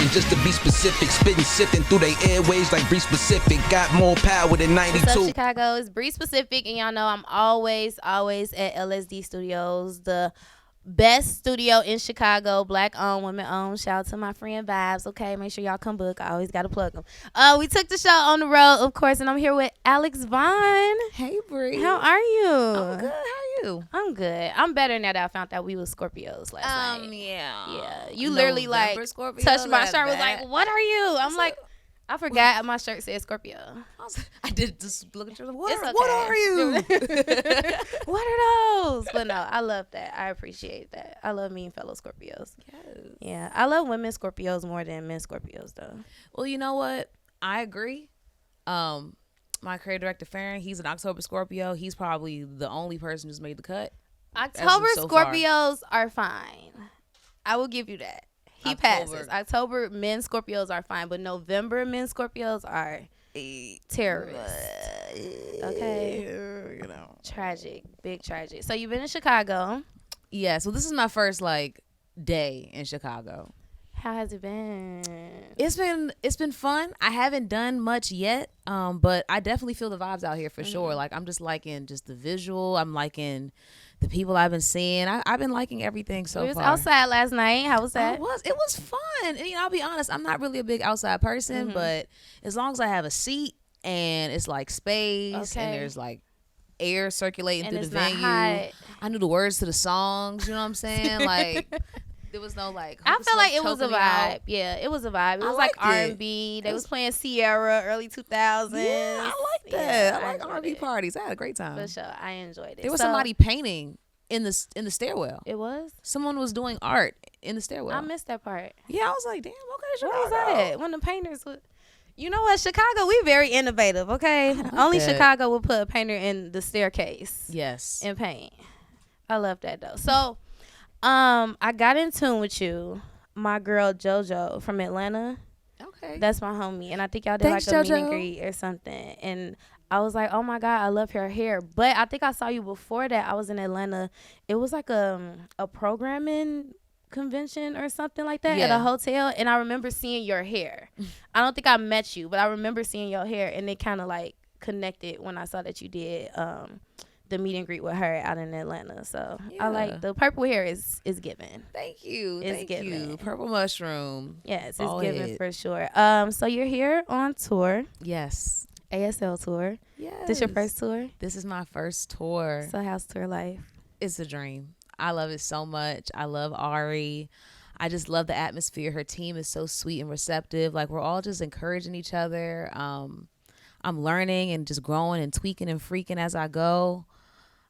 And just to be specific, spitting, sifting through they airways like BreeSpecific. Got more power than 92. What's up, Chicago? It's BreeSpecific, and y'all know I'm always at LSD Studios, the best studio in Chicago, black owned, women owned. Shout out to my friend Vibes. Okay, make sure y'all come book. I always gotta plug them. We took the show on the road, of course, and I'm here with Alex Vaughn. Hey, Bree. How are you? I'm good. How are you? I'm good. I'm better now that I found out we was Scorpios last night. Yeah. You literally November Scorpio, touched my like shirt. Was that. like, "What are you?" I'm like, I forgot my shirt said Scorpio. I did just look at you. What, It's okay. what are you? What are those? But no, I love that. I appreciate that. I love meeting fellow Scorpios. Yes. Yeah, I love women Scorpios more than men Scorpios, though. Well, you know what? I agree. My creative director, Farron, he's an October Scorpio. He's probably the only person who's made the cut. October so far. Scorpios are fine. I will give you that. He passes. October men Scorpios are fine, but November men Scorpios are terrorists. Okay. You know. Tragic. Big tragic. So you've been in Chicago. Yeah, so this is my first day in Chicago. How has it been? It's been fun. I haven't done much yet, but I definitely feel the vibes out here for sure. Like, I'm just liking just the visual. I'm liking the people I've been seeing. I've been liking everything so far. We was outside last night. How was that? It was fun. And, I'll be honest, I'm not really a big outside person, but as long as I have a seat and it's like space and there's like air circulating And through it's the not venue. hot. I knew the words to the songs, you know what I'm saying? Like, there was no I feel like it was a vibe. Yeah, it was a vibe. It was like R&B. They was playing Sierra, early 2000s. Yeah, I like that. Yeah, I like R&B parties. I had a great time. For sure, I enjoyed it. There was somebody painting in the stairwell. It was? Someone was doing art in the stairwell. I missed that part. Yeah, I was like, damn, okay, Where Chicago. was that at? When the painters would... You know what? Chicago, we very innovative, okay? Only that. Chicago will put a painter in the staircase. Yes. And paint. I love that, though. So... I got in tune with you, my girl JoJo from Atlanta. Okay. That's my homie, and I think y'all did Thanks, like a meet and JoJo. greet or something. And I was like, oh my god, I love her hair. But I think I saw you before that. I was in Atlanta. It was like a programming convention or something like that at a hotel, and I remember seeing your hair. I don't think I met you, but I remember seeing your hair, and it kind of like connected when I saw that you did the meet and greet with her out in Atlanta. So I like the purple hair is given. Thank you. It's Thank given. you. Purple mushroom. Yes, it's Bald given head. for sure. So you're here on tour, Yes. ASL tour. Yes. This your first tour? This is my first tour. So how's tour life? It's a dream. I love it so much. I love Ari. I just love the atmosphere. Her team is so sweet and receptive. Like, we're all just encouraging each other. I'm learning and just growing and tweaking and freaking as I go.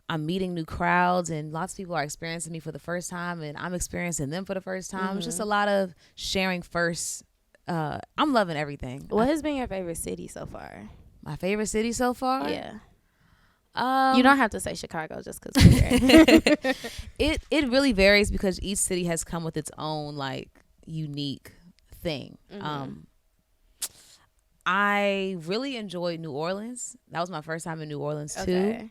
I'm meeting new crowds, and lots of people are experiencing me for the first time, and I'm experiencing them for the first time. It's just a lot of sharing first. I'm loving everything. What has been your favorite city so far? My favorite city so far? Yeah. You don't have to say Chicago just because we're here. It really varies because each city has come with its own like unique thing. I really enjoyed New Orleans. That was my first time in New Orleans too. Okay.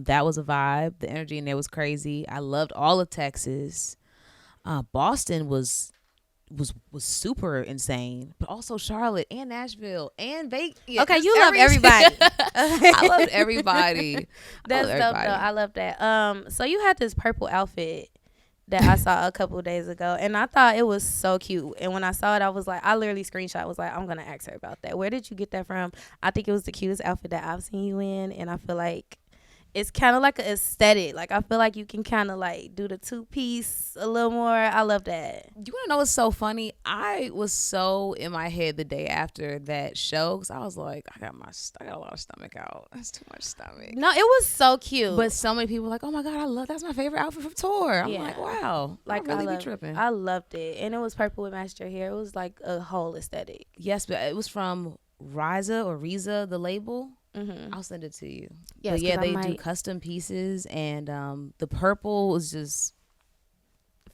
That was a vibe. The energy in there was crazy. I loved all of Texas. Boston was super insane, but also Charlotte and Nashville and Vegas. Yeah, Okay, you love everybody. I loved everybody. That's dope though. I love that. So you had this purple outfit that I saw a couple of days ago, and I thought it was so cute. And when I saw it, I was like, I literally screenshot. Was like, I'm gonna ask her about that. Where did you get that from? I think it was the cutest outfit that I've seen you in, and I feel like it's kind of like an aesthetic. Like, I feel like you can kind of like do the 2-piece a little more. I love that. You want to know what's so funny? I was so in my head the day after that show because I was like, I got a lot of stomach out. That's too much stomach. No, it was so cute. But so many people were like, oh my God, that's my favorite outfit from tour. I'm like, wow. Like, I really be tripping. I loved it. And it was purple with matched your hair. It was like a whole aesthetic. Yes, but it was from Riza, the label. Mm-hmm. I'll send it to you. Yes, but yeah, 'cause I they do might- custom pieces, and the purple was just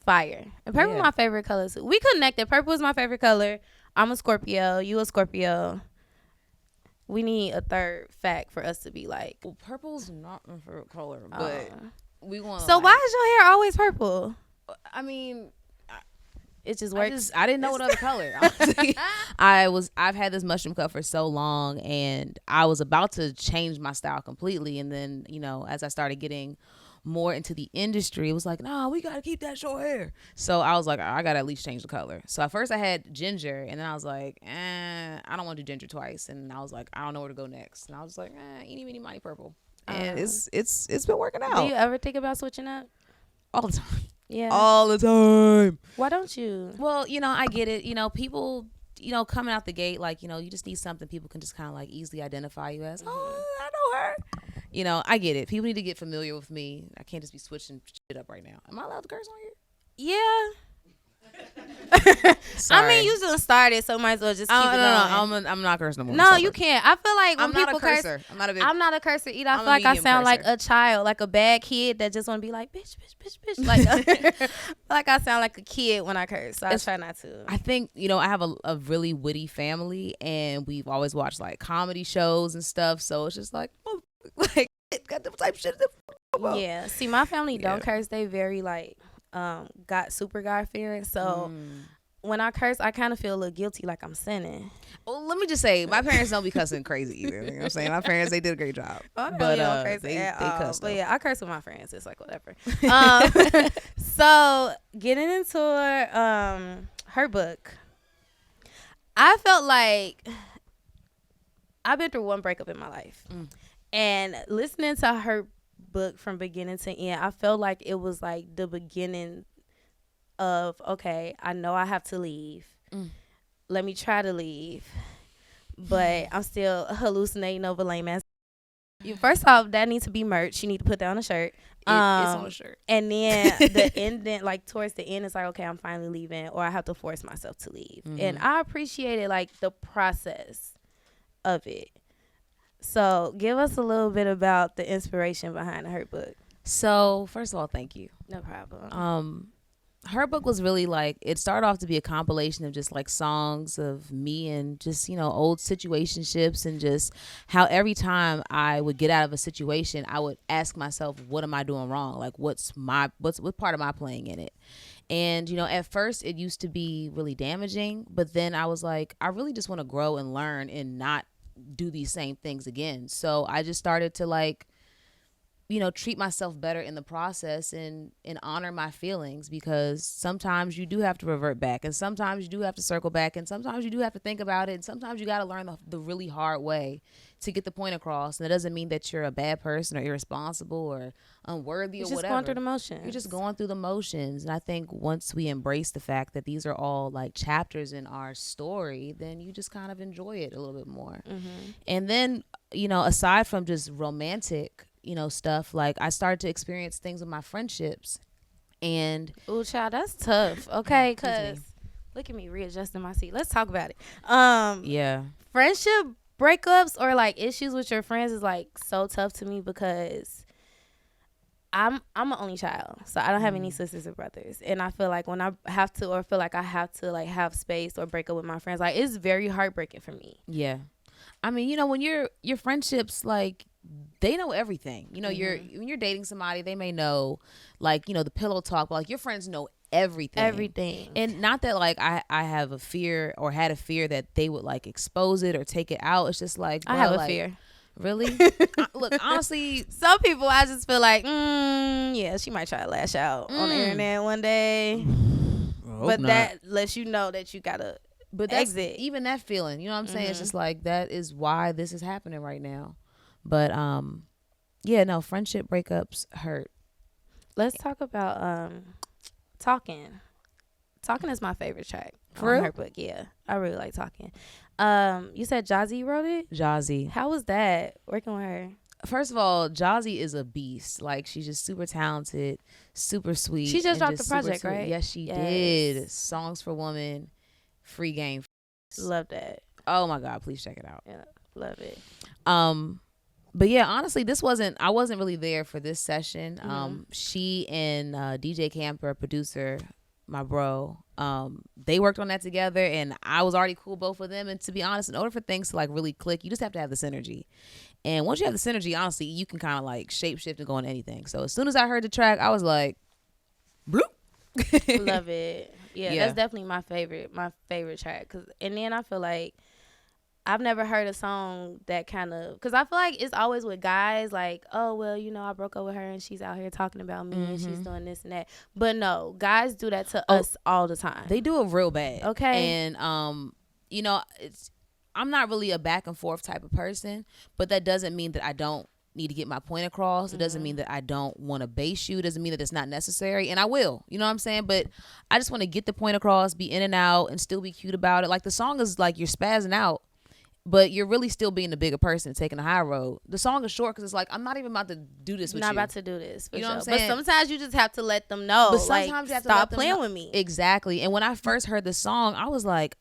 Fire. And purple is my favorite color. So we connected. Purple is my favorite color. I'm a Scorpio. You a Scorpio. We need a third fact for us to be like. well, purple's not my favorite color, but we want. So why is your hair always purple? I mean, It just works. I didn't know what other color. Honestly. I've had this mushroom cut for so long, and I was about to change my style completely. And then, as I started getting more into the industry, it was like, no, we got to keep that short hair. So I was like, I got to at least change the color. So at first I had ginger, and then I was like, I don't want to do ginger twice. And I was like, I don't know where to go next. And I was like, eeny, meeny, miny, purple. And it's been working out. Do you ever think about switching up? All the time. Yeah. All the time. Why don't you? Well, I get it. People, coming out the gate, like, you just need something people can just kind of like easily identify you as. Oh, I know her. I get it. People need to get familiar with me. I can't just be switching shit up right now. Am I allowed to curse on here? Yeah. I mean, you just started, so might as well just keep it going. No, I'm not cursing no more. No, you can't. I feel like when people curse, I'm not a cursor either. I feel like I sound like a child, like a bad kid that just want to be like, bitch, bitch, bitch, bitch. Like I sound like a kid when I curse, so I try not to. I think, I have a really witty family, and we've always watched like comedy shows and stuff, so it's just like got the type of shit. Yeah. See, my family don't curse. They very like got super God fearing. So when I curse, I kind of feel a little guilty, like I'm sinning. Well, let me just say, my parents don't be cussing crazy either. You know what I'm saying? My parents, they did a great job. But they cuss. But yeah, I curse with my friends. It's like whatever. So getting into her book, I felt like I've been through one breakup in my life, and listening to her book from beginning to end, I felt like it was like the beginning of, okay, I know I have to leave. Let me try to leave, but I'm still hallucinating over lame ass. First off, that needs to be merch. You need to put that on a shirt. It's on a shirt. And then the ending, like towards the end, it's like, okay, I'm finally leaving, or I have to force myself to leave. And I appreciated like the process of it. So give us a little bit about the inspiration behind her book. So first of all, thank you. No problem. Her book was really like, it started off to be a compilation of just like songs of me and just, old situationships, and just how every time I would get out of a situation, I would ask myself, what am I doing wrong? Like, what part am I playing in it? And, at first it used to be really damaging, but then I was like, I really just want to grow and learn and not do these same things again. So I just started to like, treat myself better in the process and honor my feelings, because sometimes you do have to revert back, and sometimes you do have to circle back, and sometimes you do have to think about it, and sometimes you got to learn the really hard way to get the point across. And it doesn't mean that you're a bad person or irresponsible or unworthy or whatever. You're just going through the motions. You're just going through the motions. And I think once we embrace the fact that these are all like chapters in our story, then you just kind of enjoy it a little bit more. And then, aside from just romantic stuff, like I started to experience things with my friendships. And ooh, child, that's tough. Okay, because look at me readjusting my seat. Let's talk about it. Friendship breakups or like issues with your friends is like so tough to me, because I'm an only child, so I don't have any sisters or brothers, and I feel like when I have to, or feel like I have to like have space or break up with my friends, like it's very heartbreaking for me. Yeah, I mean, when your friendships, like, they know everything. When you're dating somebody, they may know, like, the pillow talk, but like your friends know everything. And not that like I have a fear or had a fear that they would like expose it or take it out. It's just like, I have a fear. Really? Look, honestly, some people I just feel like, yeah, she might try to lash out on the internet one day. But not. That lets you know that you gotta exit. Even that feeling, you know what I'm saying? It's just like, that is why this is happening right now. But friendship breakups hurt. Let's talk about Talking. Talking is my favorite track for her book. Yeah, I really like Talking. You said Jazzy wrote it? Jazzy. How was that working with her? First of all, Jazzy is a beast. Like, she's just super talented, super sweet. She just dropped the project, right? Yes, she did. Songs for Woman, Free Game. Love that. Oh my God, please check it out. Yeah, love it. But yeah, honestly, I wasn't really there for this session. She and DJ Camper, producer, my bro, they worked on that together, and I was already cool both of them. And to be honest, in order for things to like really click, you just have to have the synergy. And once you have the synergy, honestly, you can kind of like shape shift and go on anything. So as soon as I heard the track, I was like, bloop. Love it. Yeah, that's definitely my favorite track. And then I feel like I've never heard a song that kind of, because I feel like it's always with guys like, oh, well, I broke up with her and she's out here talking about me and she's doing this and that. But no, guys do that to us all the time. They do it real bad. Okay. And, I'm not really a back and forth type of person, but that doesn't mean that I don't need to get my point across. It doesn't mean that I don't want to base you. It doesn't mean that it's not necessary. And I will, you know what I'm saying? But I just want to get the point across, be in and out, and still be cute about it. Like, the song is like you're spazzing out, but you're really still being the bigger person, taking the high road. The song is short because it's like, I'm not even about to do this with you. Not about to do this. You know what I'm saying? saying? But sometimes you just have to let them know. But sometimes you have to stop let them playing know. with me. Exactly. And when I first heard the song, I was like,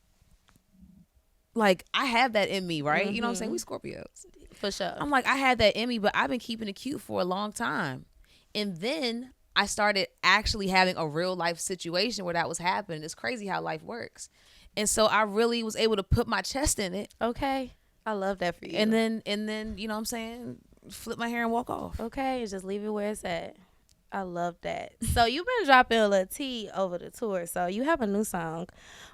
I have that in me, right? You know what I'm saying? We Scorpios. For sure. I'm like, I had that in me, but I've been keeping it cute for a long time. And then I started actually having a real life situation where that was happening. It's crazy how life works. And so I really was able to put my chest in it. Okay. I love that for you. And then, you know what I'm saying? Flip my hair and walk off. Okay. And just leave it where it's at. I love that. So you've been dropping a little tea over the tour. So you have a new song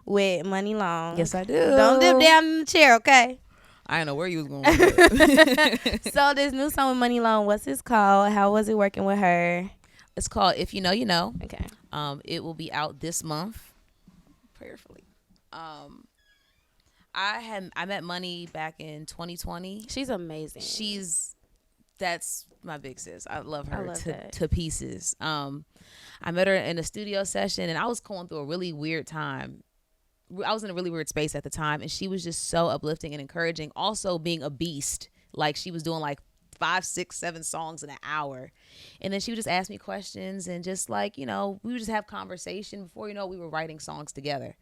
with Money Long. Yes, I do. Don't dip down in the chair, okay? I didn't know where you was going with it. So this new song with Money Long, what's it called? How was it working with her? It's called If You Know, You Know. Okay. It will be out this month. Prayerfully. I met Money back in 2020. She's amazing. That's my big sis. I love her that. to pieces. I met her in a studio session, and I was going through a really weird time. I was in a really weird space at the time, and she was just so uplifting and encouraging. Also being a beast. Like, she was doing like 5, 6, 7 songs in an hour. And then she would just ask me questions, and just like, we would just have conversation. Before you know, we were writing songs together.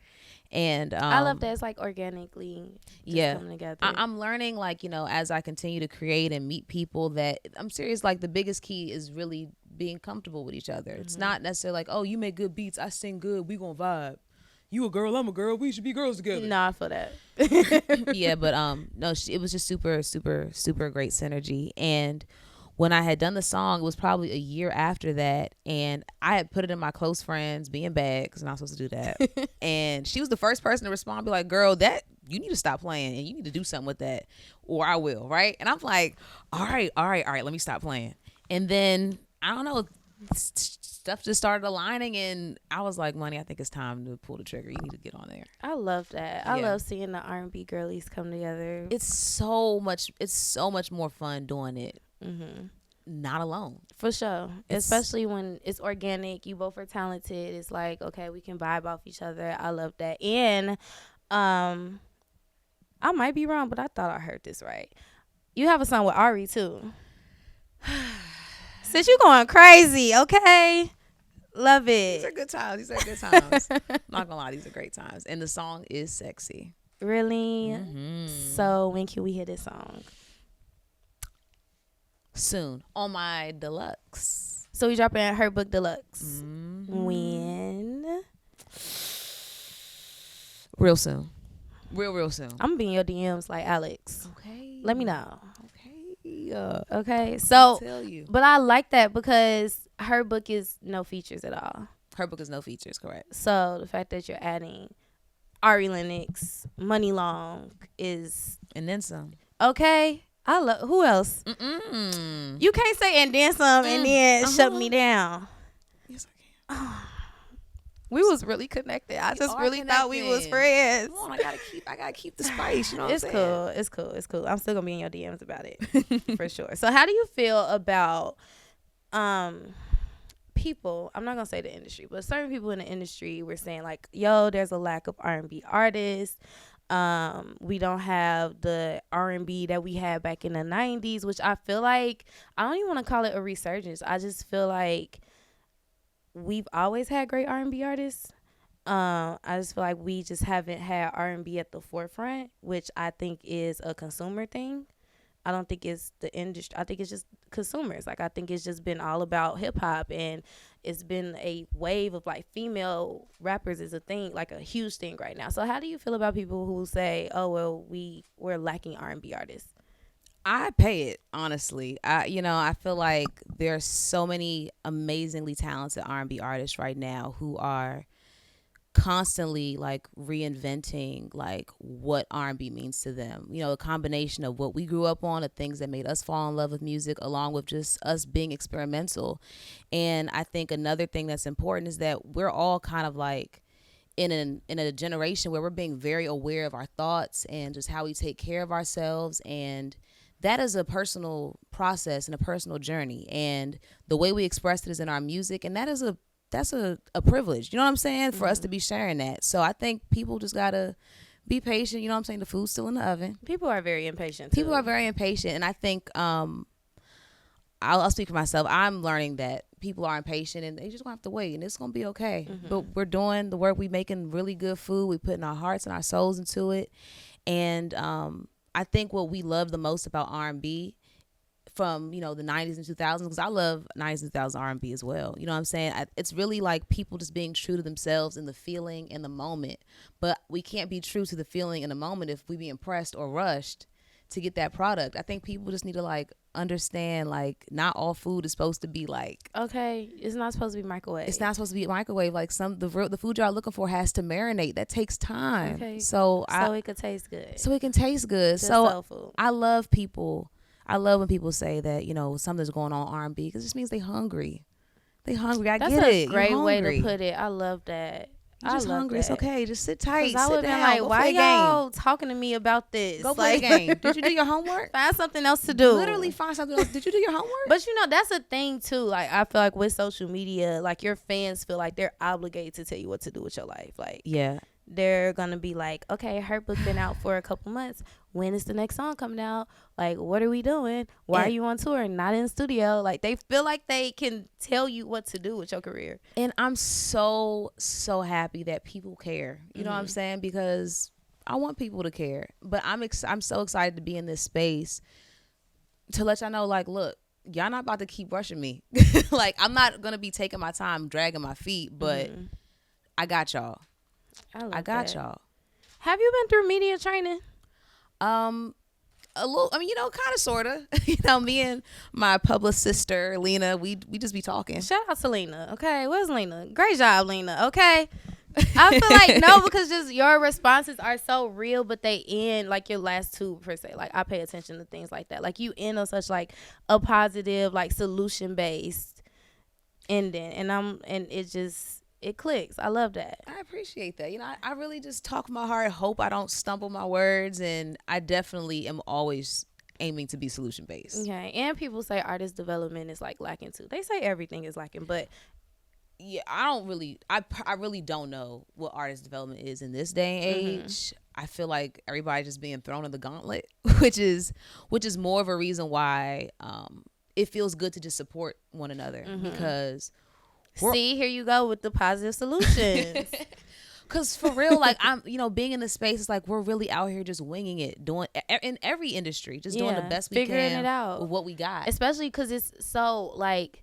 And I love that. It's like organically coming together. I'm learning, like, as I continue to create and meet people, that I'm serious, like, the biggest key is really being comfortable with each other. It's not necessarily like, oh, you make good beats, I sing good, we gonna vibe. You a girl, I'm a girl, we should be girls together. No, I feel that. Yeah, but no, it was just super, super, super great synergy. And when I had done the song, it was probably a year after that, and I had put it in my close friends, being bad, because I'm not supposed to do that. And she was the first person to respond, be like, girl, that you need to stop playing, and you need to do something with that, or I will, right? And I'm like, all right, let me stop playing. And then, I don't know, stuff just started aligning, and I was like, Money, I think it's time to pull the trigger. You need to get on there. I love that. I love seeing the R&B girlies come together. It's so much more fun doing it. Not alone. For sure. Especially when it's organic. You both are talented. It's like, okay, we can vibe off each other. I love that. And I might be wrong, but I thought I heard this right. You have a song with Ari too. Since you going crazy, okay? Love it. These are good times. Not gonna lie, these are great times. And the song is sexy. Really? So when can we hear this song? Soon on my deluxe. So we dropping Her Book Deluxe. When? Real soon. Real soon. I'm gonna be in your DMs like Alex. Okay. Let me know. Okay. Okay. So, I'll tell you. But I like that because her book is no features at all. Her book is no features, correct. So the fact that you're adding Ari Lennox, Money Long is, and then some. Okay. I love, who else? You can't say and then some and then shut me down. Yes, I can. We was really connected. I just really thought we was friends. Come on, I gotta keep the spice. You know what I'm saying? It's cool. I'm still gonna be in your DMs about it for sure. So how do you feel about people? I'm not gonna say the industry, but certain people in the industry were saying like, "Yo, there's a lack of R&B artists. We don't have the R&B that we had back in the 90s," which I feel like I don't even want to call it a resurgence. I just feel like we've always had great R&B artists. I just feel like we just haven't had R&B at the forefront, which I think is a consumer thing. I don't think it's the industry. I think it's just consumers. Like, I think it's just been all about hip hop, and it's been a wave of like female rappers is a thing, like a huge thing right now. So how do you feel about people who say, "Oh, well, we're lacking R&B artists"? I pay it, honestly. I feel like there's so many amazingly talented R&B artists right now who are constantly like reinventing like what R&B means to them. You know, a combination of what we grew up on, the things that made us fall in love with music, along with just us being experimental. And I think another thing that's important is that we're all kind of like in a generation where we're being very aware of our thoughts and just how we take care of ourselves, and that is a personal process and a personal journey, and the way we express it is in our music, and that's a privilege, you know what I'm saying, for us to be sharing that. So I think people just gotta be patient, you know what I'm saying. The food's still in the oven. People are very impatient too. People are very impatient, and I think I'll speak for myself. I'm learning that people are impatient and they just gonna have to wait, and it's gonna be okay. But we're doing the work. We making really good food. We putting our hearts and our souls into it, and I think what we love the most about R&B from, you know, the 90s and 2000s, because I love 90s and 2000s R&B as well. You know what I'm saying? It's really like people just being true to themselves in the feeling in the moment. But we can't be true to the feeling in the moment if we be impressed or rushed to get that product. I think people just need to like understand, like, not all food is supposed to be like, okay, it's not supposed to be microwave. It's not supposed to be microwave. Like the food y'all looking for has to marinate. That takes time. Okay. So it could taste good. So it can taste good. Just so soul food. I love when people say that, you know, something's going on R&B, because it just means they hungry. They hungry. I That's get it. That's a great way to put it. I love that. You're just hungry. That. It's okay. Just sit tight. I would sit down. Like, go why play y'all game. talking to me about this? Go play the game. Did you do your homework? Find something else to do. Literally find something else. Did you do your homework? But you know, that's a thing too. Like, I feel like with social media, like, your fans feel like they're obligated to tell you what to do with your life. Like, yeah, they're gonna be like, okay, her book been out for a couple months. When is the next song coming out? Like, what are we doing? Why are you on tour and not in the studio? Like, they feel like they can tell you what to do with your career. And I'm so happy that people care. You know what I'm saying? Because I want people to care. But I'm so excited to be in this space to let y'all know, like, look, y'all not about to keep rushing me. Like, I'm not gonna be taking my time, dragging my feet, but I got y'all. I got y'all. Have you been through media training? A little. I mean, you know, kind of, sort of. You know, me and my publicist sister Lena, we just be talking. Shout out to Lena. Okay, where's Lena? Great job, Lena. Okay. I feel like no, because just your responses are so real, but they end like your last two per se. Like, I pay attention to things like that. Like, you end on such like a positive, like, solution based ending, and it clicks. I love that. I appreciate that. You know, I really just talk my heart. Hope I don't stumble my words, and I definitely am always aiming to be solution based. Okay, and people say artist development is like lacking too. They say everything is lacking, but yeah, I really don't know what artist development is in this day and age. I feel like everybody just being thrown in the gauntlet, which is more of a reason why it feels good to just support one another, because see, here you go with the positive solutions. Because for real, like, I'm, you know, being in the space, it's like we're really out here just winging it, doing in every industry, just doing the best we figuring can it out with what we got. Especially because it's so, like,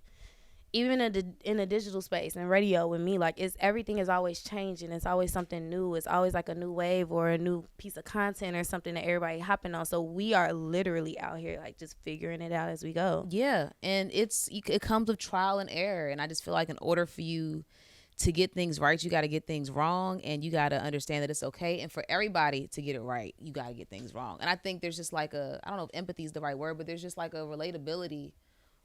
even in the digital space and radio with me, like, everything is always changing. It's always something new. It's always like a new wave or a new piece of content or something that everybody hopping on. So we are literally out here, like, just figuring it out as we go. Yeah, and it comes with trial and error, and I just feel like in order for you to get things right, you got to get things wrong, and you got to understand that it's okay. And for everybody to get it right, you got to get things wrong. And I think there's just like I don't know if empathy is the right word, but there's just like a relatability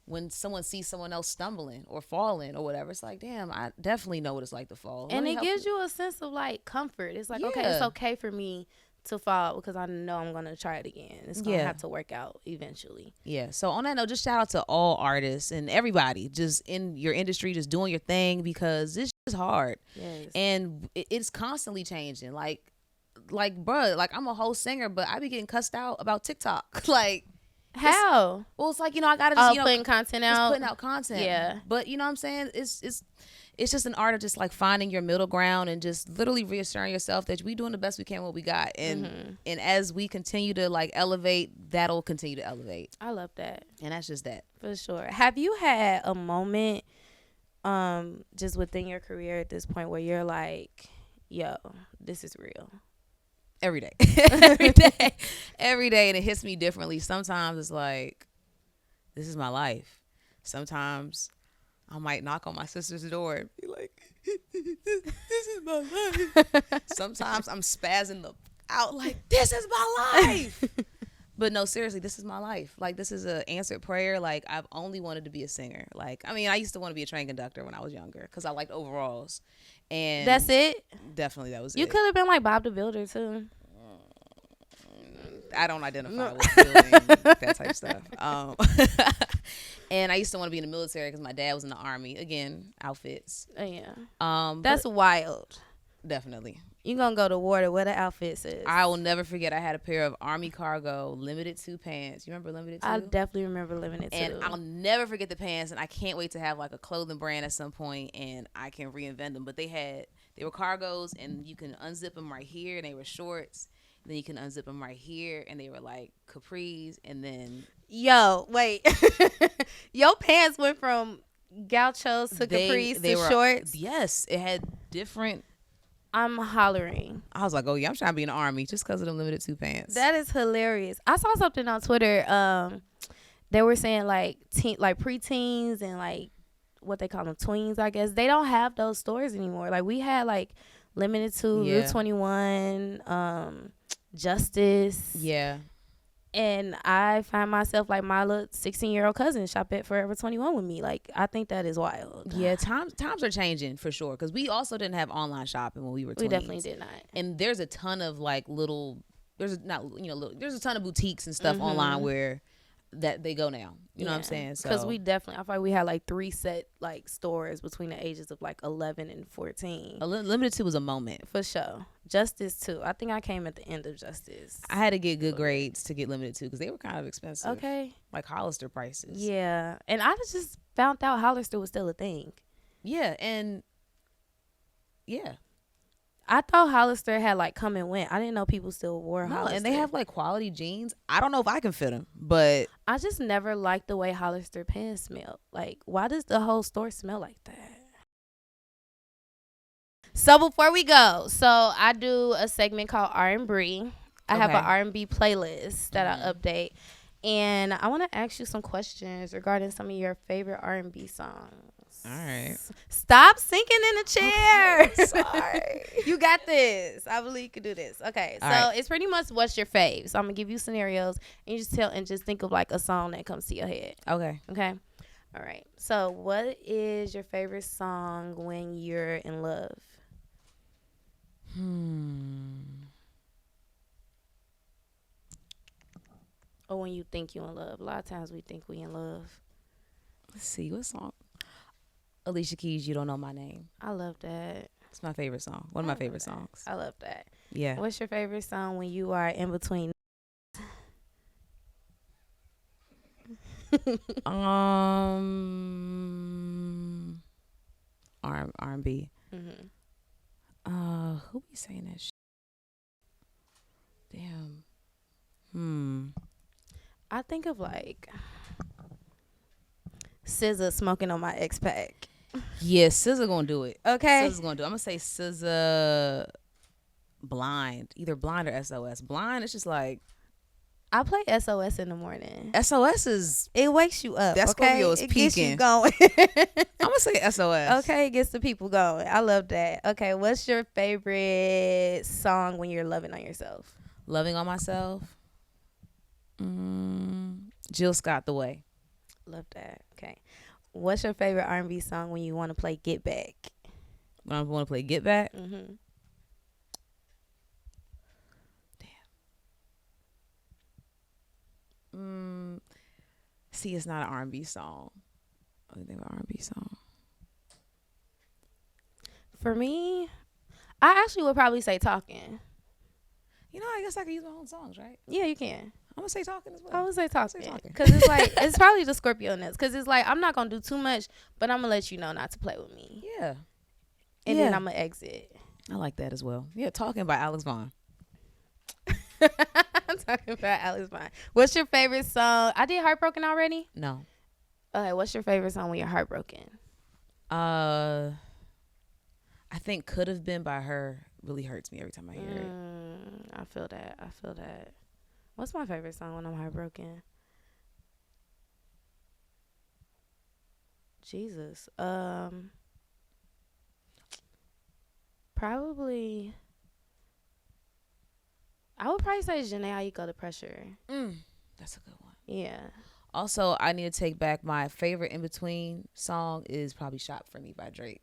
when someone sees someone else stumbling or falling or whatever. It's like, damn, I definitely know what it's like to fall. And it gives you a sense of, like, comfort. It's like, okay, it's okay for me to fall because I know I'm going to try it again. It's going to have to work out eventually. Yeah. So on that note, just shout out to all artists and everybody just in your industry, just doing your thing, because this is hard. Yes. And it's constantly changing. Like, bruh, like, I'm a whole singer, but I be getting cussed out about TikTok. Like, how? Well, it's like, you know, I gotta just, putting content out. Putting out content. Yeah. But you know what I'm saying? It's just an art of just like finding your middle ground and just literally reassuring yourself that we doing the best we can what we got. And and as we continue to like elevate, that'll continue to elevate. I love that. And that's just that. For sure. Have you had a moment just within your career at this point where you're like, yo, this is real? Every day. Every day. And it hits me differently. Sometimes it's like, this is my life. Sometimes I might knock on my sister's door and be like, this is my life. Sometimes I'm spazzing the out like, this is my life. But no, seriously, this is my life. Like, this is an answered prayer. Like, I've only wanted to be a singer. Like, I mean, I used to want to be a train conductor when I was younger because I liked overalls. And that's it. definitely that was You it. could have been like Bob the Builder too. I don't identify with building that type of stuff. And I used to want to be in the military because my dad was in the Army. Again, outfits. Yeah. That's wild. Definitely. You gonna go to war to wear the outfits is. I will never forget. I had a pair of Army cargo limited 2 pants. You remember limited 2? I definitely remember limited 2. And I'll never forget the pants. And I can't wait to have like a clothing brand at some point, and I can reinvent them. But they were cargos, and you can unzip them right here, and they were shorts. Then you can unzip them right here, and they were like capris, and then yo, wait, your pants went from gauchos to capris to shorts. Yes, it had different. I'm hollering. I was like, oh yeah, I'm trying to be in the Army just because of them limited 2 pants. That is hilarious. I saw something on Twitter. They were saying like preteens and like what they call them tweens, I guess. They don't have those stores anymore. Like we had like limited 2, Rue 21, Justice. Yeah. And I find myself like my little 16-year-old cousin shop at Forever 21 with me. Like, I think that is wild. Yeah, times are changing for sure. Because we also didn't have online shopping when we were 20s. We definitely did not. And there's a ton of like there's a ton of boutiques and stuff online where that they go now. You know what I'm saying? So because I feel like we had like 3 set like stores between the ages of like 11 and 14. Limited 2 was a moment. For sure. Justice too. I think I came at the end of Justice. I had to get good grades to get limited 2 because they were kind of expensive. Okay. Like Hollister prices. Yeah. And I just found out Hollister was still a thing. Yeah. And yeah. I thought Hollister had like come and went. I didn't know people still wore Hollister. And they have like quality jeans. I don't know if I can fit them, but I just never liked the way Hollister pants smelled. Like, why does the whole store smell like that? So before we go, I do a segment called R&B. I have an R&B playlist that I update, and I want to ask you some questions regarding some of your favorite R&B songs. All right. Stop sinking in the chair. Okay, sorry. You got this. I believe you can do this. Okay. It's pretty much what's your fave. So I'm going to give you scenarios and you just think of like a song that comes to your head. Okay. Okay. All right. So what is your favorite song when you're in love? Or when you think you're in love. A lot of times we think we in love. Let's see. What song? Alicia Keys, You Don't Know My Name. I love that. It's my favorite song. One of my favorite songs. I love that. Yeah. What's your favorite song when you are in between? R&B. Who be saying that shit? Damn. I think of like SZA smoking on my X-Pack. Yeah, SZA gonna do it. Okay. SZA's gonna do it. I'm gonna say SZA Blind. Either Blind or SOS. Blind, it's just like I play SOS in the morning. SOS is it wakes you up. That Scorpio is it peaking. Gets you going. I'm gonna say SOS. Okay, it gets the people going. I love that. Okay, what's your favorite song when you're loving on yourself? Loving on myself. Jill Scott, The Way. Love that. Okay. What's your favorite R&B song when you want to play Get Back? When I want to play Get Back? Damn. See, it's not an R&B song. What do you think of an R&B song? For me, I actually would probably say Talking. You know, I guess I could use my own songs, right? Yeah, you can. I'm gonna say Talking as well. I would say Talking. Because it's like, it's probably the Scorpio nuts. Because it's like, I'm not going to do too much, but I'm going to let you know not to play with me. Yeah. And then I'm going to exit. I like that as well. Yeah, Talking by Alex Vaughn. I'm talking about Alex Vaughn. What's your favorite song? I did Heartbroken already? No. Okay, what's your favorite song when you're heartbroken? I think Could Have Been by Her really hurts me every time I hear it. I feel that. What's my favorite song when I'm heartbroken? Jesus. Probably. I would probably say Jhené Aiko, The Pressure. That's a good one. Yeah. Also, I need to take back my favorite in between song is probably "Shop for Me" by Drake.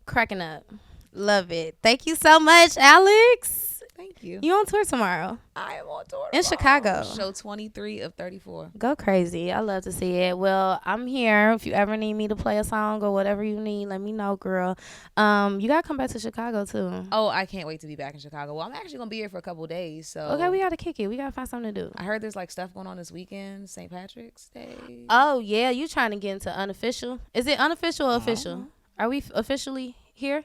Cracking up. Love it. Thank you so much, Alex. Thank you. You on tour tomorrow? I am on tour in Chicago. Show 23 of 34. Go crazy. I love to see it. Well, I'm here. If you ever need me to play a song or whatever you need, let me know, girl. You gotta come back to Chicago too. Oh, I can't wait to be back in Chicago. Well, I'm actually gonna be here for a couple of days. So okay, we gotta kick it. We gotta find something to do. I heard there's like stuff going on this weekend, St. Patrick's Day. Oh yeah, you trying to get into unofficial? Is it unofficial or official? Are we officially here?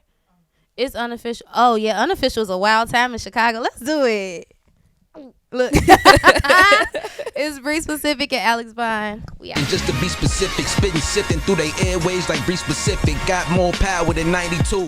It's unofficial. Oh yeah, unofficial is a wild time in Chicago. Let's do it. Look, it's BreeSpecific and Alex Vaughn. And just to be specific, spitting, sifting through their airways like BreeSpecific. Got more power than 92.